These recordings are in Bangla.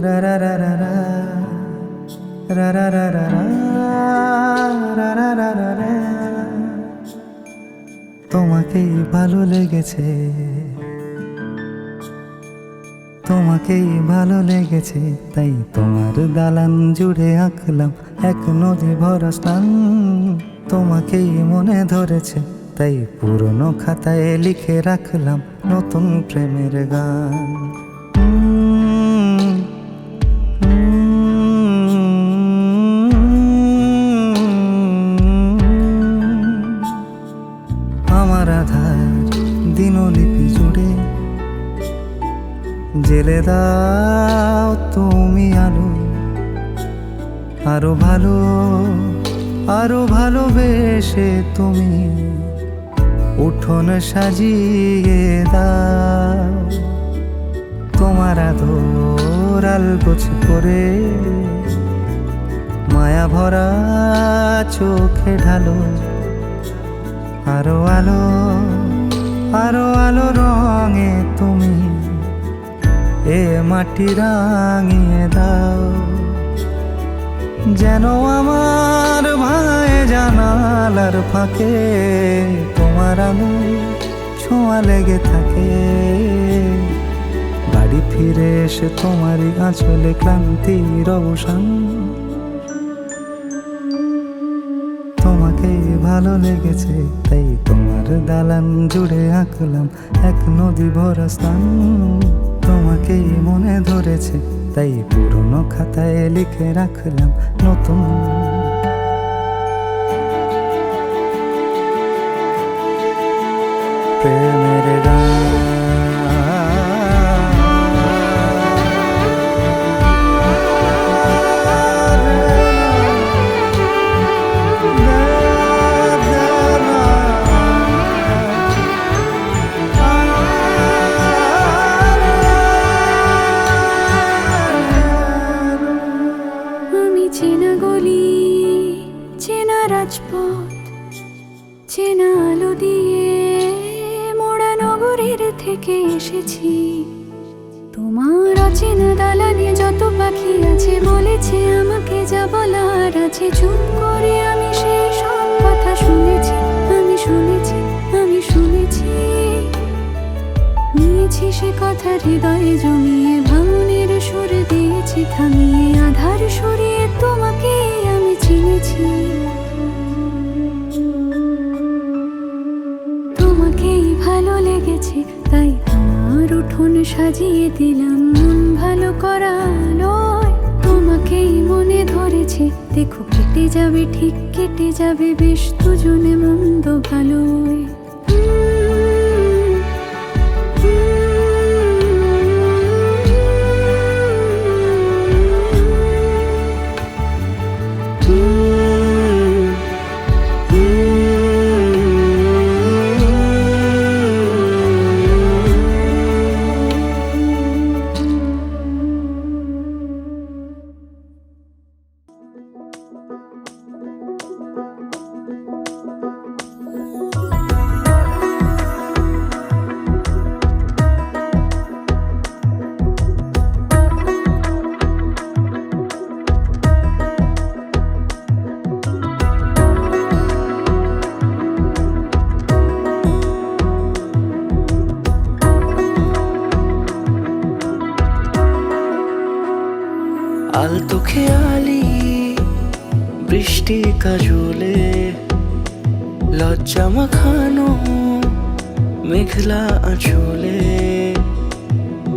রা রা রা রা রা রা রা রা রা রা রা রা রা রা। তোমাকেই ভালো লেগেছে, তোমাকেই ভালো লেগেছে, তাই তোমার দালান জুড়ে আঁকলাম এক নদী ভরা স্নান। তোমাকেই মনে ধরেছে, তাই পুরনো খাতায় লিখে রাখলাম নতুন প্রেমের গান। আমার আধার দিনলিপি জুড়ে জেলে দাও তুমি আলো, আরো ভালো আরো ভালোবেসে তুমি উঠোন সাজিয়ে দাও। তোমার আদর আলগোছ করে মায়া ভরা চোখে ঢালো, আরো আলো আরো আলো রঙে তুমি এ মাটি রাঙিয়ে দাও। যেন আমার ভাঙায় জানালার ফাঁকে তোমার আলো ছোঁয়া লেগে থাকে। বাড়ি ফিরে এসে তোমারই আঁচলে ক্লান্তির অবসান। তোমাকেই ভালো লেগেছে, তাই তোমার দালান জুড়ে আঁকলাম এক নদী ভরা স্থান। তোমাকেই মনে ধরেছে, তাই পুরনো খাতায় লিখে রাখলাম নতুন প্রেমের গান। চেনা গলি, চেনা রাজপথ, চেনা আলো দিয়ে মোড়া নগরের থেকে এসেছি। তোমার অচেনা দালানে যত পাখি আছে বলেছে আমাকে যা বলার আছে। চুপ করে আমি সেই সব কথা শুনেছি, আমি শুনেছি, আমি শুনেছি। নিয়েছি সে কথা হৃদয়ে জমিয়ে, ভাঙনের সুর দিয়েছি থামিয়ে, আধার সরিয়ে তোমাকে আমি চিনেছি। তোমাকেই ভালো লেগেছে, তাই আমার উঠোন সাজিয়ে দিলাম মন ভালো করা নয়। তোমাকেই মনে ধরেছে, দেখো কেটে যাবে, ঠিক কেটে যাবে বেশ দুজনে মন্দ ভালোই। আলতো খেয়ালি বৃষ্টি কাজলে, লজ্জা মাখানো মেঘলা আঁচলে।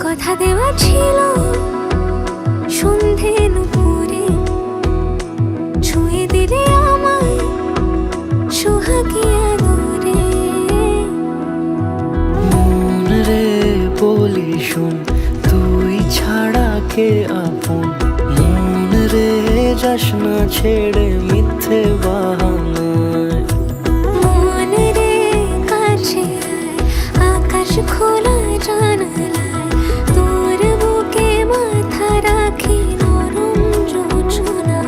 কথা দেওয়া ছিল সন্ধে নুপুরে, ছুঁয়ে দিলে আমায় সোহাগী আদরে। মন রে বলি শোন, তুই ছাড়া কে আপন। মন রে যাস না ছেড়ে মিথ্যে বাহানায়। মন রে কাছে আকাশ খোলা জানালায়, তোর বুকে মাথা রাখি নরম যোছনায়।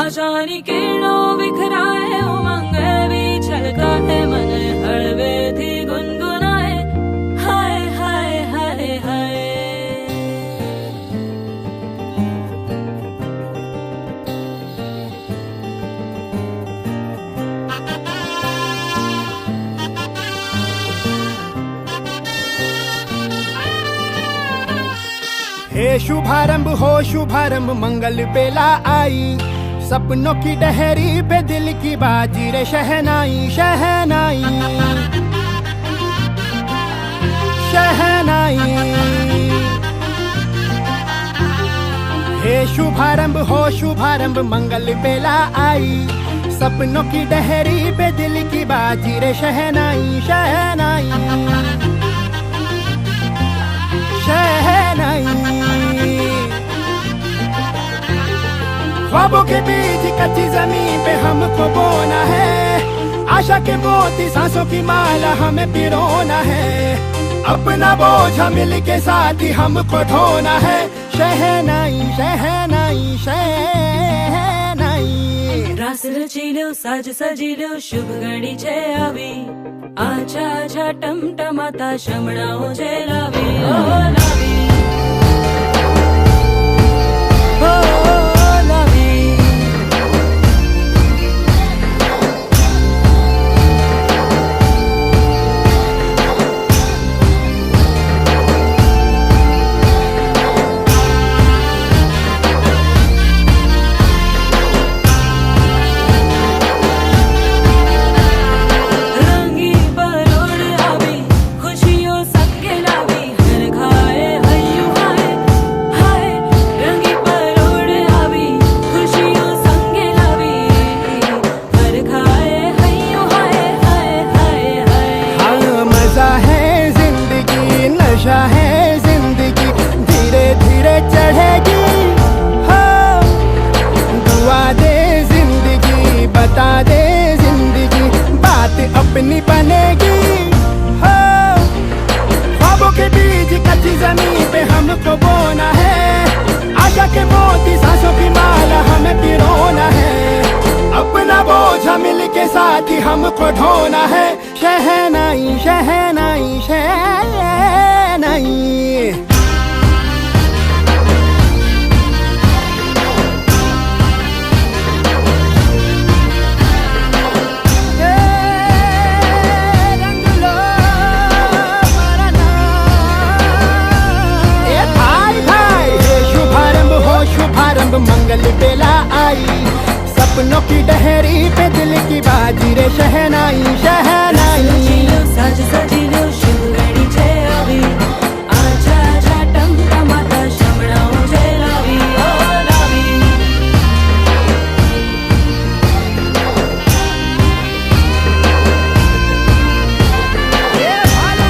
आशानी किरणों बिखराए उमंग भी छलका है मन हड़वे थी गुनगुनाए हाय हाय हाय हाय हे शुभारंभ हो शुभारंभ मंगल बेला आई सपनों की डहरी पे दिल की बाजी रे शहनाई शहनाई शहनाई हे शुभारंभ हो शुभारंभ मंगल बेला आई सपनों की डहरी पे दिल की बाजी रे शहनाई शहनाई शहनाई ख्वाबों के बीच कच्ची जमीन पे हमको बोना है आशा के मोती सांसों की माला हमें पिरोना है अपना बोझ मिल के साथ ही हमको ढोना है शहनाई शहनाई शहनाई रास रचिलो साज सजिलो शुभ घड़ी छे आवी आछा आछा टमटमाता शमणाओ छे लावी ओ लावी ओ लावी रंगी परोड़ आवी खुशियों सबके लावी हर खाए हय्यू हाय हाय रंगी परोड़ आवी खुशियों संगे लावी हर खाए हय्यू हाय हाय हाय हाय हाँ मजा है जिंदगी नशा है जिंदगी धीरे धीरे चढ़ेगी हाँ दुआ दे जिंदगी बता दे जिंदगी बात अपनी बनेगी हाँ ख्वाबों के बीज कच्ची जमीन पे हमको बोना है आशा के मोती सांसों की माला हमें पिरोना है अपना बोझ मिल के साथ ही हमको ढोना है शहनाई शहनाई शहनाई रंग लो मरना ए भाई भाई हे शुभारंभ हो शुभारंभ मंगल बेला आई सपनों की डहरी पे दिल की बाजी रे शहनाई शहनाई रचिलो साज सजिलो शुभ घड़ी छे आवी आछा आछा टमटमाता शमणाओ छे लावी ओ लावी ए भाला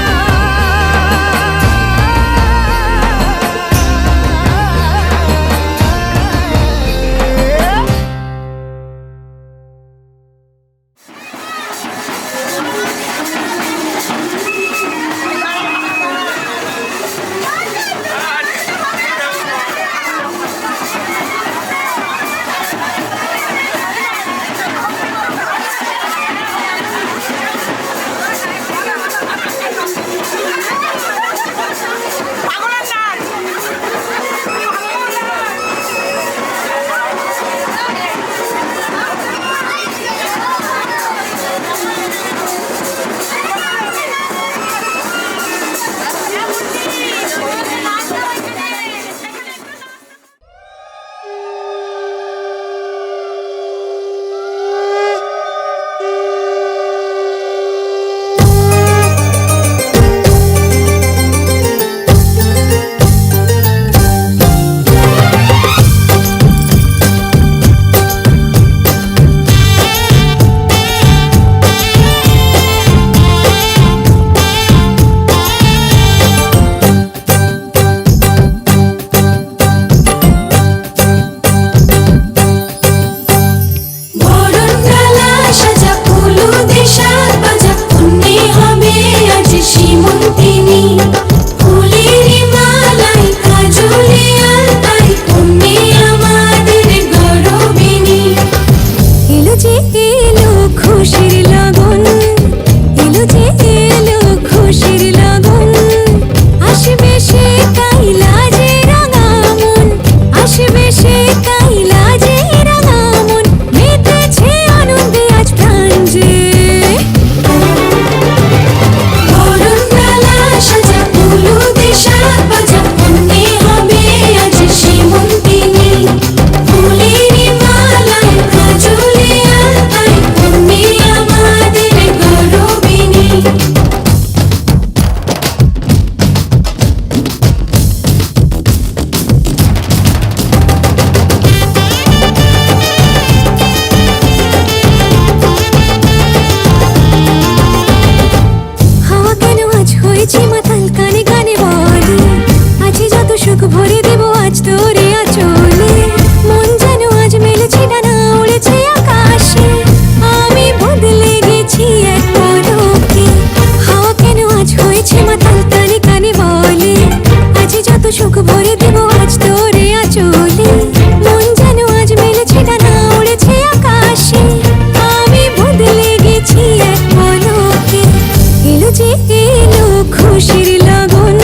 খুশির লগন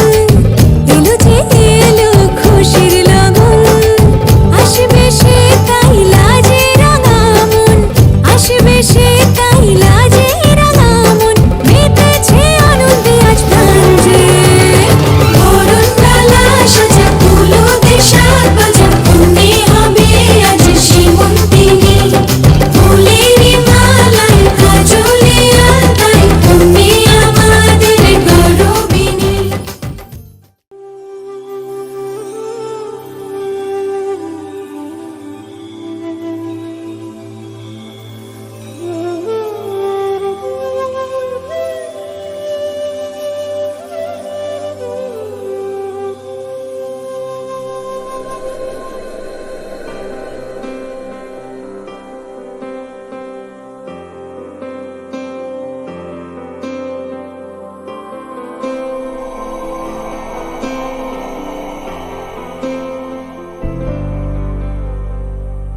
এলো যে এলো খুশির লগন আসবে সে তাই লাজে রাঙা মন আসবে সে তাই লাজে রাঙা মন মেতেছে আনন্দে আজ প্রাণ যে বরণ ডালা সাজা ফুলো দেশার বাজা পুণ্যে হবে আজ সীমন্তিনী ফুলেরই মালায় কাজলে আলতায় তুমি আমাদের গৌরবিনী।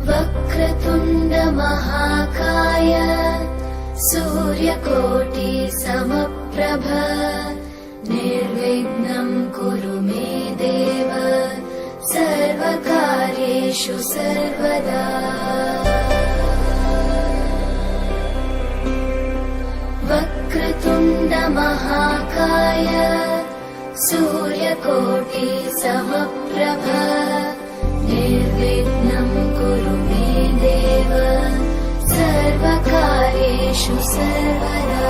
वक्रतुण्ड महाकाय सूर्यकोटि समप्रभ निर्विघ्नं कुरु मे देव सर्वकार्येषु सर्वदा। वक्रतुण्ड महाकाय सूर्यकोटि समप्रभ निर्विघ्नं कुरु मे देव सर्वकार्येषु सर्वदा।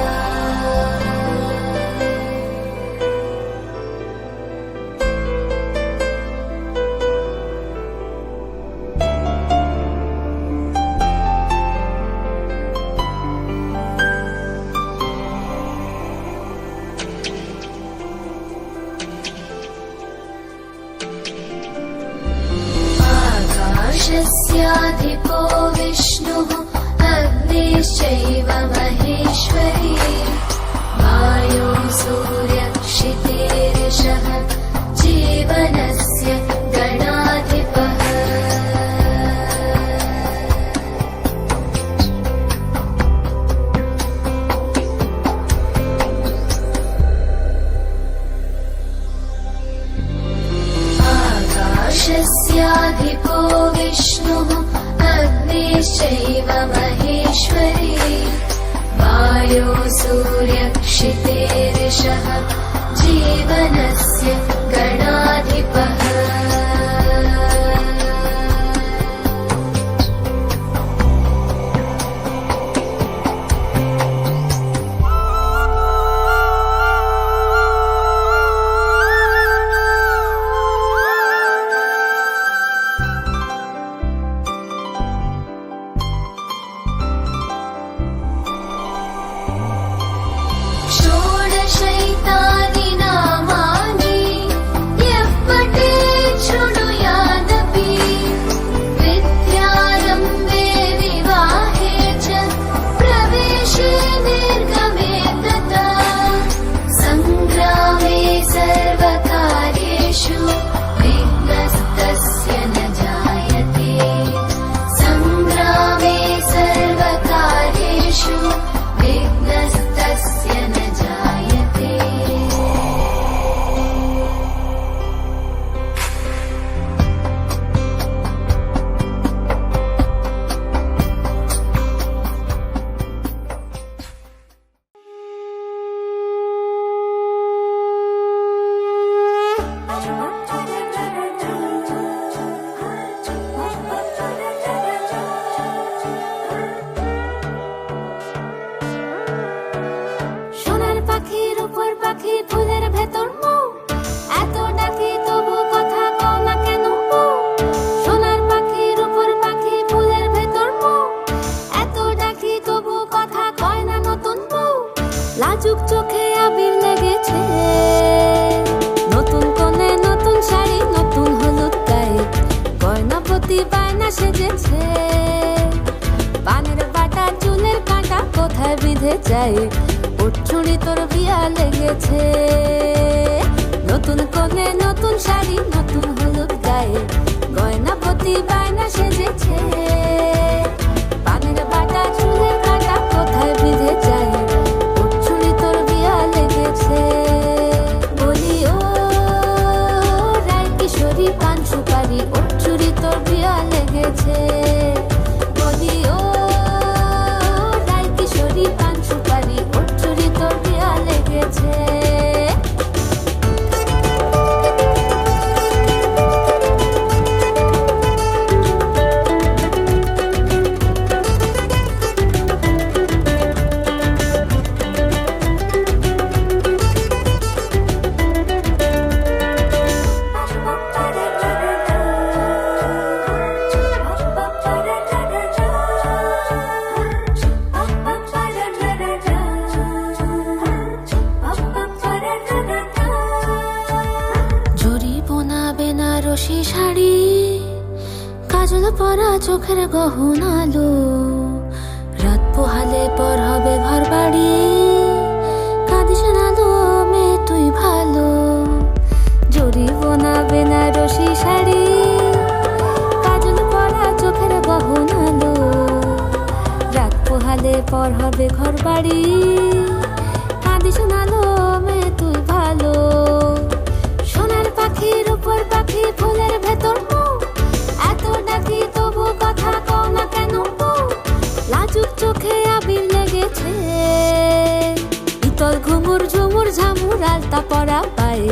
आकाशस्याधिपो विष्णुः अग्निश्चैव महेश्वरी वायो सूर्यक्षितेरिषः जीवनस्य गणाधिपः। आकाशस्याधिपो विष्णुः अग्निश्चैव महेश्वरी वायो सूर्यक्षितेरिषः जीवनस्य गणाधिपः। षोडशैतानि नामानि यः पठेत् शृणुयादपि विद्यारम्भे विवाहे च प्रवेशे निर्गमे तथा सङ्ग्रामे सर्वकार्येषु विघ्नस्तस्य न जायते। सङ्ग्रामे सर्वकार्येषु विघ्नस्तस्य न जायते। সোনার পাখির উপর পাখি ফুলের ভেতর মৌ এত ডাকি তবু কথা কও না কেন বউ? সোনার পাখির উপর পাখি ফুলের ভেতর মৌ এত ডাকি তবু কথা কয় না নতুন বউ। লাজুক চোখে আবির লেগেছে নতুন কোণে নতুন শাড়ি নতুন হলুদ গায়ে গয়নাপতি বায়না সেজেছে পানের বাটা চুলের কাঁটা কোথায় বিঁধে যায় উঠছুড়ি তোর বিয়া লেগেছে নতুন কোণে নতুন শাড়ি নতুন হলুদ গায়ে গয়নাপতি বায়না সেজেছে পানের বাটা চুলের কাঁটা কোথায় বিঁধে যায় উঠছুড়ি তোর বিয়া লেগেছে। কাজল পরা চোখের গহনালো, রাত পোহালে পর হবে ঘর বাড়ি। কাঁদিস না লো মেয়ে তুই ভালো, জরিব না বেনারসি শাড়ি। কাজল পরা চোখের গহনালো, রাত পোহালে পর হবে ঘর বাড়ি। কাঁদিস না লো মেয়ে তুই ভালো, সোনার পাখির উপর পাখি ফুলের ভেতর মুখ। এত ডাকি তবু কথা কও না কেন বউ? লাজুক চোখে আবির লেগেছে, ইতল ঘুমুর ঝুমুর ঝামুর আলতা পরা পায়ে,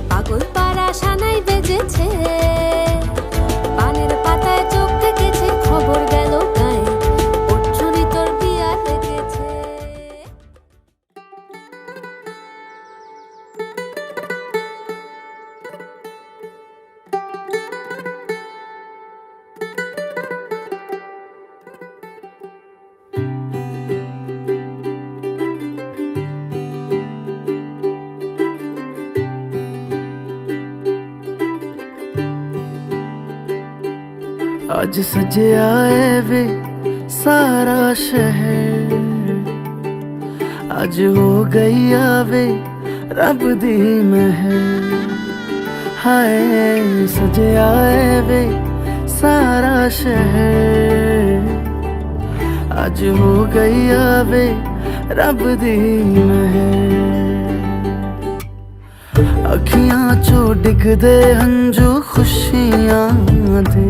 পাগল পাড়া সানাই বেজেছে। পানের পাতায় চোখ থেকেছে, খবর গেল গায়ে, ওর ছুরি তোর বিয়া লেগেছে। ਅੱਜ ਸਜਿਆ ਏ ਵੇ ਸਾਰਾ ਸ਼ਹਿਰ, ਅੱਜ ਹੋ ਗਈ ਆਵੇ ਰੱਬ ਦੀ ਮਹਿਰ। ਹਾਏ ਸਜਿਆ ਏ ਵੇ ਸਾਰਾ ਸ਼ਹਿਰ, ਅੱਜ ਹੋ ਗਈ ਆਵੇ ਰੱਬ ਦੀ ਮਹਿਰ। ਅੱਖੀਆਂ ਚੋਂ ਡਿੱਗਦੇ ਹੰਝੂ ਖੁਸ਼ੀਆਂ ਦੇ,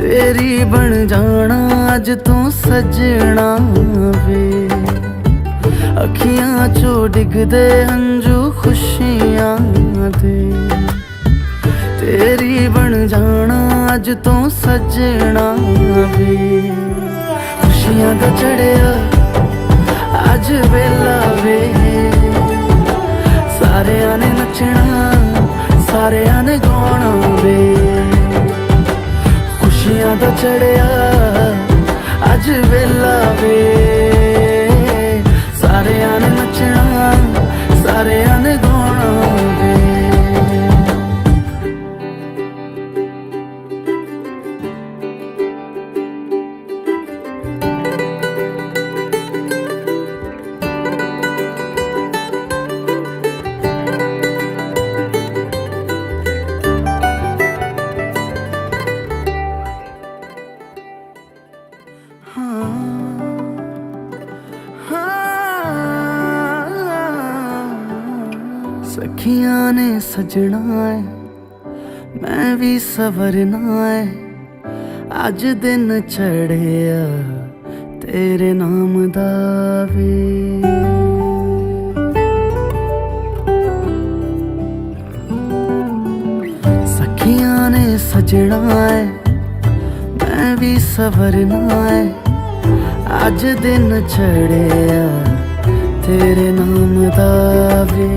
तेरी बन जाना अज तू सजना वे। अखियां चो डिगदे हंजू खुशियां दे, तेरी बन जाना अज तू सजना वे। खुशियां दा चढ़िया अज वेला वे, सारियां ने नचना सारियां ने गाना वे। खुशियां दा चढ़िया अज वेला वे, सारियां ने नचना सारियां ने गाना वे। सखियां ने सजना है, मैं भी सवरना है। अज दिन चढ़िया तेरे नाम दा वे। सखियां ने सजना है, मैं भी सवरना है। अज दिन चढ़िया तेरे नाम दा वे।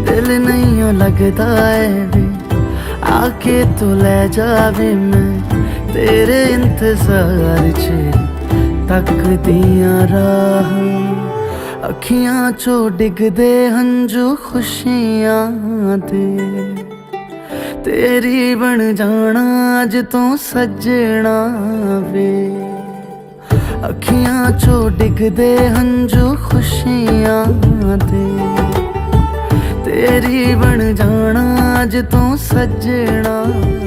दिल नहीं लगता है वे, आके तू ले जावे। मैं तेरे इंतजार च तकदियां राह, अखियां चो डिगदे हंजू खुशियां दे। तेरी बन जाना अज तू सजना वे। अखियां चो डिगदे हंजू खुशियां दे, तेरी बन जाना अज तू सजना वे।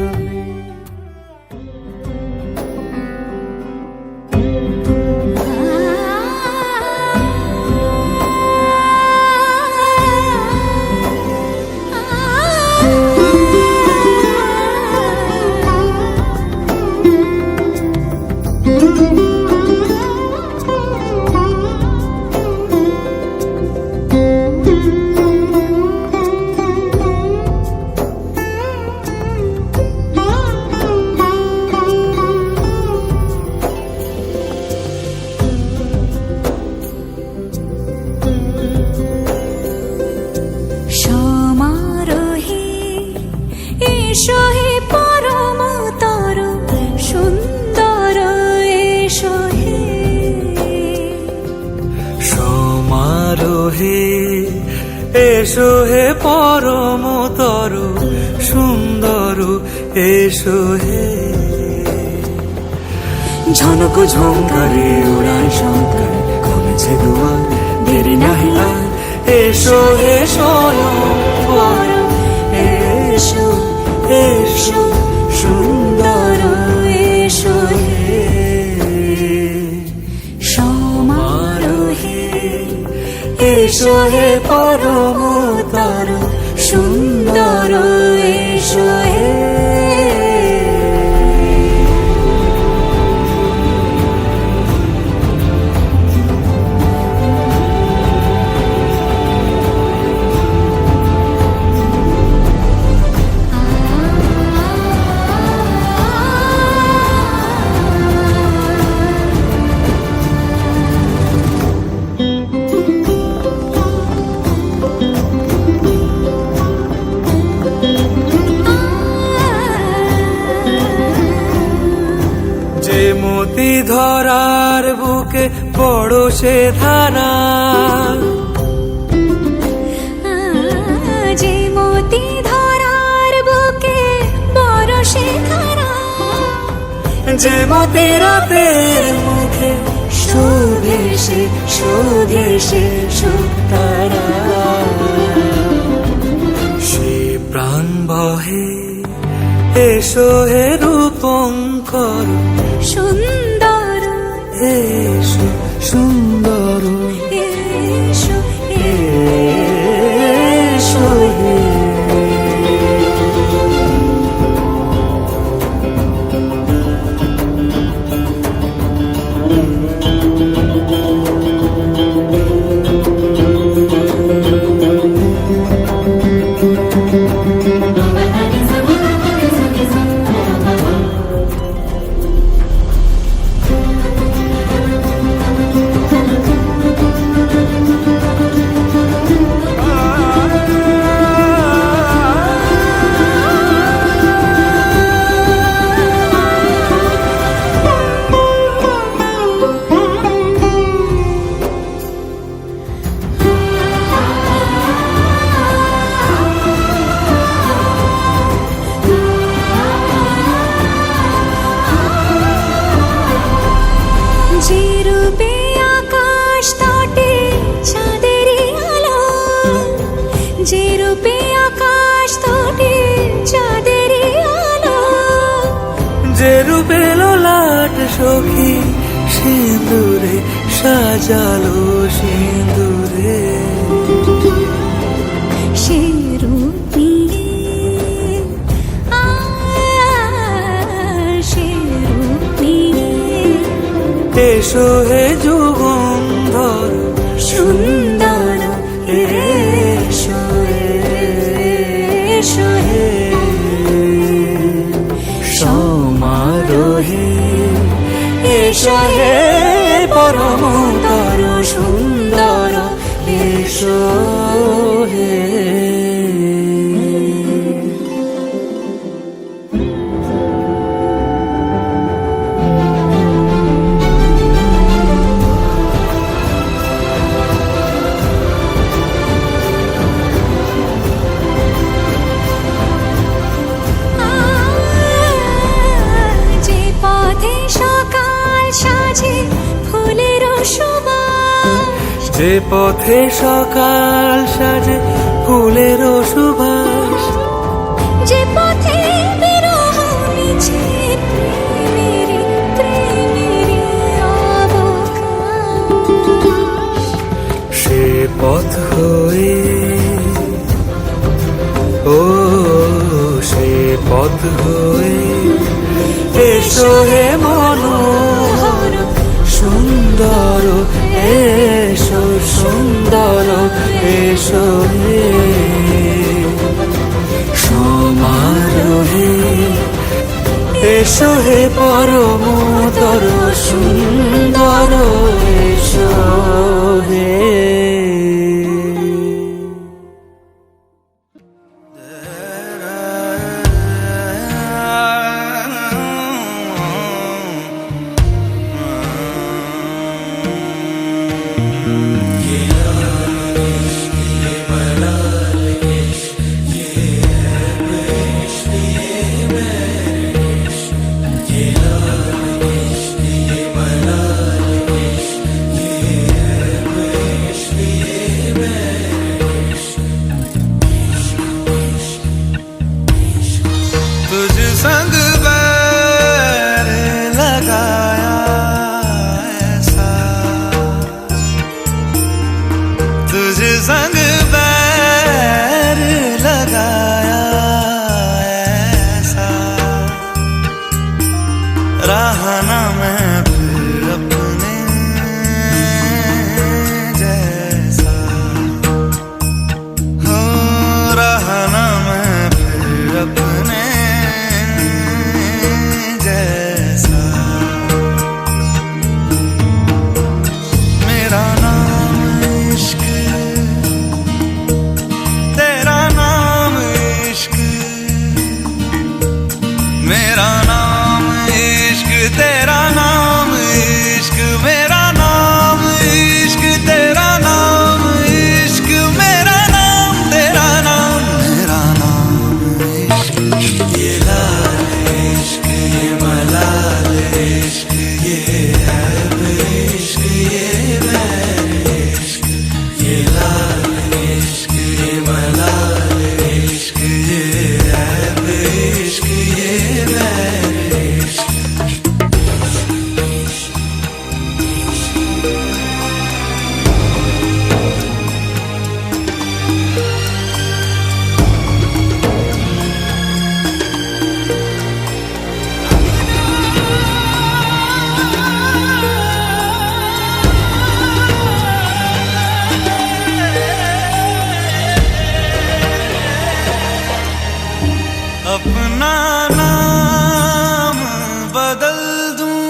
এসো হে পরমতর সুন্দর এসো হে ঝনক ঝঙ্কারে উড়ায় শঙ্কর কমেছে দুয়ার দেরি নাহি আর এসো হে স্বয়ংবর এসো এসো সুন্দর এসো হে সমারোহে এসো হে পরমতর সুন্দর এসো হে যে মতি ধরার বুকে বড় সে ধারা যে মতি ধরার বুকে বরসে ধারা যে মতি রাতের মুখে সুদেশে সুদেশে সুতারা সে প্রাণ বহে এসো হে রূপঙ্কর সুন্দর এসো সুন্দর এসো এসো হে যে রূপে আকাশ তটে চাঁদেরই আলো যে রূপে আকাশ তটে চাঁদেরই আলো যে রূপে লোলাট সখী সিঁদুরে সাজালো সিঁদুরে সে রূপ নিয়ে সে রূপ নিয়ে এসো হে যুগন্ধর সুন্দর এসো এসো হে সমারোহে এসো হে পরমতর সুন্দর এসো হে যে পথে সকাল সাজে ফুলের সুবাস যে পথে সকাল সাজে ফুলের সুবাস যে পথে বিরহ মিছে প্রেমেরই অবকাশ সে পথ হয়ে ও সে পথ হয়ে এসো হে মনোহর সুন্দর এসো সুন্দর এসো হে সমারোহে এসো হে পরমতর সুন্দর এসো হে संग बैर लगाया ऐसा रहा ना मैं फिर अपने जैसा हो रहा ना मैं फिर अपने जैसा मेरा नाम इश्क तेरा नाम इश्क मेरा नाम इश्क तेरा नाम इश्क मेरा नाम इश्क तेरा नाम इश्क मेरा नाम तेरा नाम मेरा नाम इश्क ये लाल इश्क ये मलाल इश्क ये ऐब इश्क ये बैर इश्क ये लाल इश्क ये मलाल इश्क ये ऐब इश्क ये बैर इश्क अपना नाम बदल दूं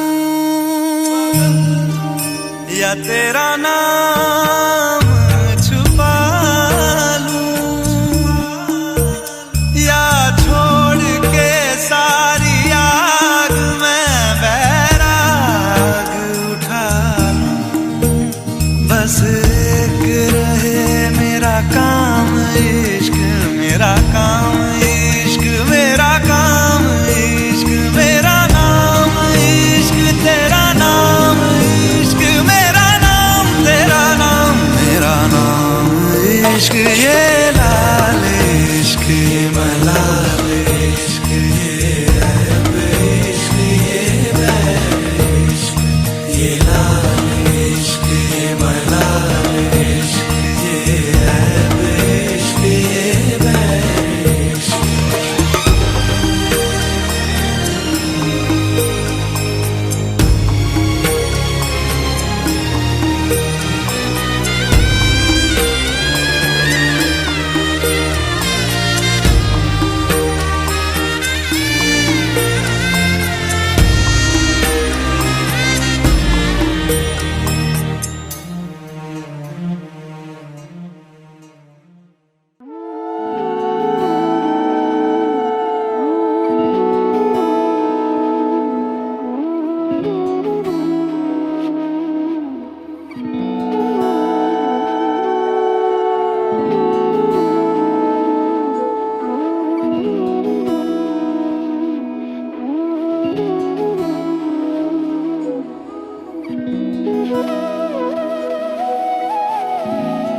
या तेरा नाम छुपा लूं या छोड़ के सारी आग में बैराग उठा लूं बस एक रहे मेरा काम इश्क मेरा काम इश्क मेरा काम इश्क मेरा नाम इश्क तेरा नाम इश्क मेरा नाम तेरा नाम मेरा नाम इश्क ये लाल इश्क ये मलाल इश्क ये ऐब इश्क ये बैर इश्क ये लाल इश्क ये मलाल इश्क ये ऐब इश्क ये बैर इश्क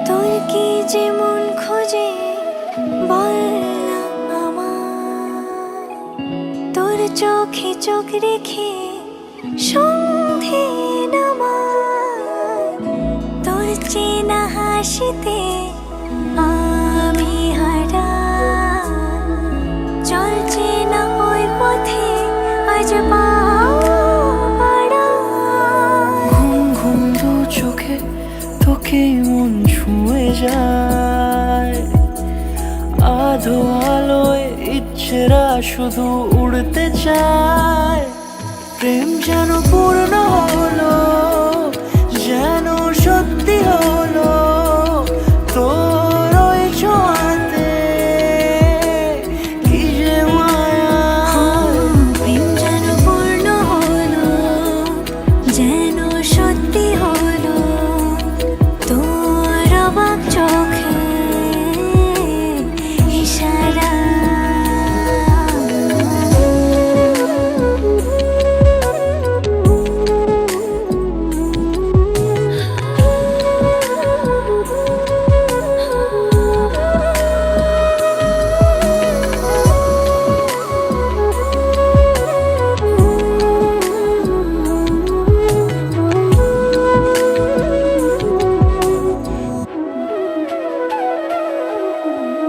তোর কি যেমন খোঁজে বল না আমায় তোর চোখে চোখ রেখে সন্ধে নামায় তোর চেনা হাসিতে আমি হারাই চল চেনা ওই পথে আজ পাও ঘুম ঘুম দু চোখে তোকে মন ছুঁয়ে যায় আধো আলোয় ইচ্ছেরা শুধু উড়তে চায় প্রেম যেন পূর্ণ হলো যেন সত্যি হলো তোর ওই ছোঁয়াতে কি যে মায়া প্রেম যেন পূর্ণ হলো যেন সত্যি হলো তোর অবাক চোখে ইশারা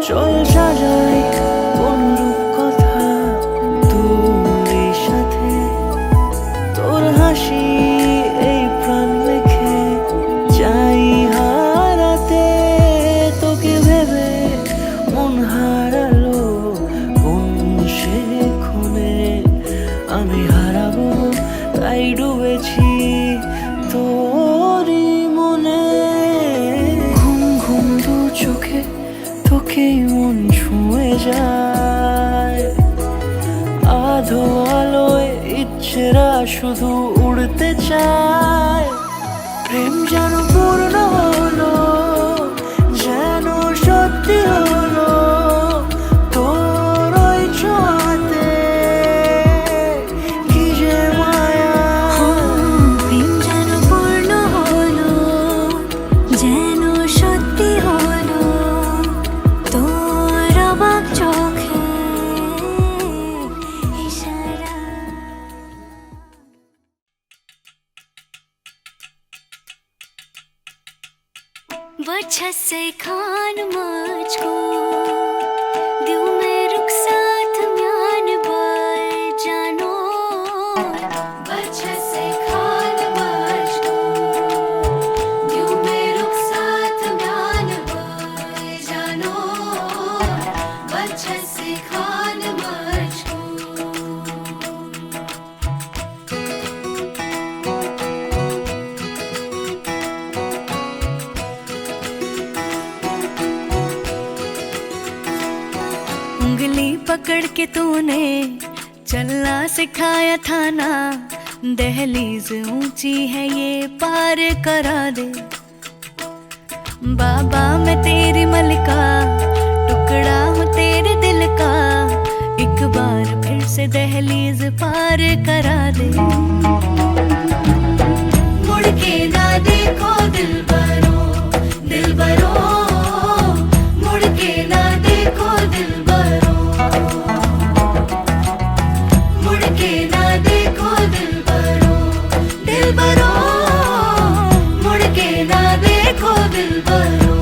চল সাজাই অনুরূপ কথা তোর সাথে, তোর হাসি এই প্রাণ রেখে চাই হারাতে, তোকে ভেবে মন হারালো কোন সে ক্ষণে, আমি হারাবো তাই ডুবেছি তোরই মনে। ঘুম ঘুম দু চোখে তোকেই মন ছুঁয়ে যায়, আধো আলোয় ইচ্ছেরা শুধু উড়তে চায়। প্রেম যেন পূর্ণ হলো, যেন সত্যি হলো তোর ওই ছোঁয়াতে, কি যে মায়া। প্রেম যেন পূর্ণ হলো, যেন সত্যি হলো তোর অবাক চোখে ইশারা। बच्चा से खान मुझको दिल में रुक साथ म्यान बार जानो, बच्चा से खान मुझको दिल में रुक साथ म्यान बार जानो, बच्चा से खान मुझको। उंगली पकड़ के तूने चलना सिखाया था ना, दहलीज ऊंची है ये पार करा दे। बाबा मैं तेरी मलिका, टुकड़ा हूँ तेरे दिल का, एक बार फिर से दहलीज पार करा दे। मुड़ के ना देखो दिलबरो, दिलबरो मुड़ के ना देखो दिलबरो, मुड़ के ना देखो दिलबरो, दिलबरो मुड़ के ना देखो दिलबरो।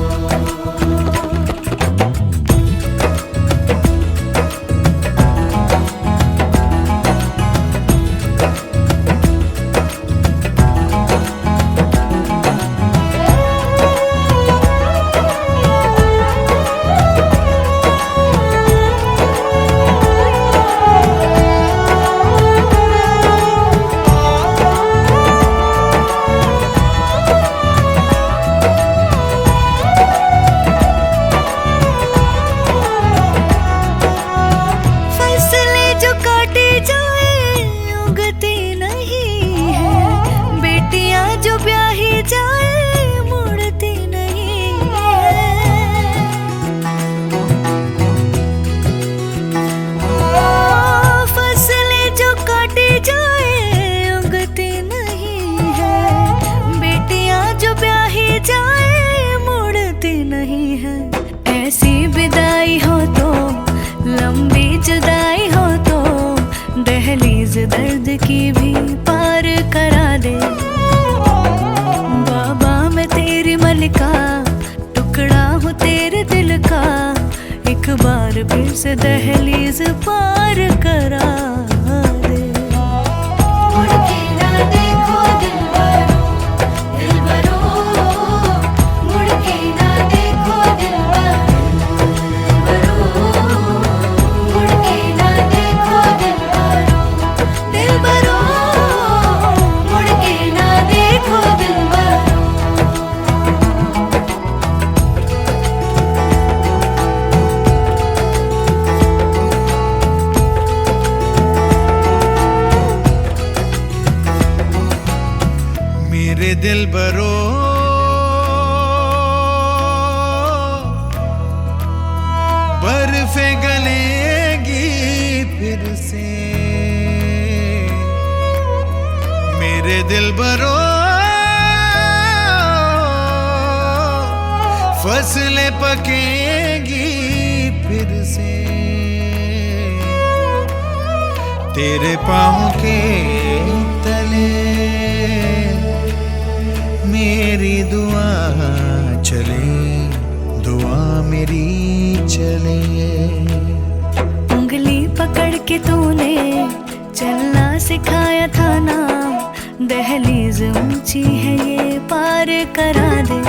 दर्द की भी पार करा दे। बाबा मैं तेरी मलिका, टुकड़ा हूँ तेरे दिल का, एक बार फिर से दहलीज पार करा दे। मुड़ के ना देखो दिलबरो, दिलबरो मुड़ के ना देखो दिलबरो, मुड़ के ना देखो दिलबरो, दिलबरो मुड़ के ना देखो दिलबरो। मेरे दिलबरो बर्फे गलेगी फिर से, मेरे दिलबरो फसलें पकेगी फिर से, तेरे पाँव के तले मेरी दुआ चले दुआ मेरी चले। उंगली पकड़ के तूने चलना सिखाया था ना, दहलीज ऊंची है ये पार करा दे।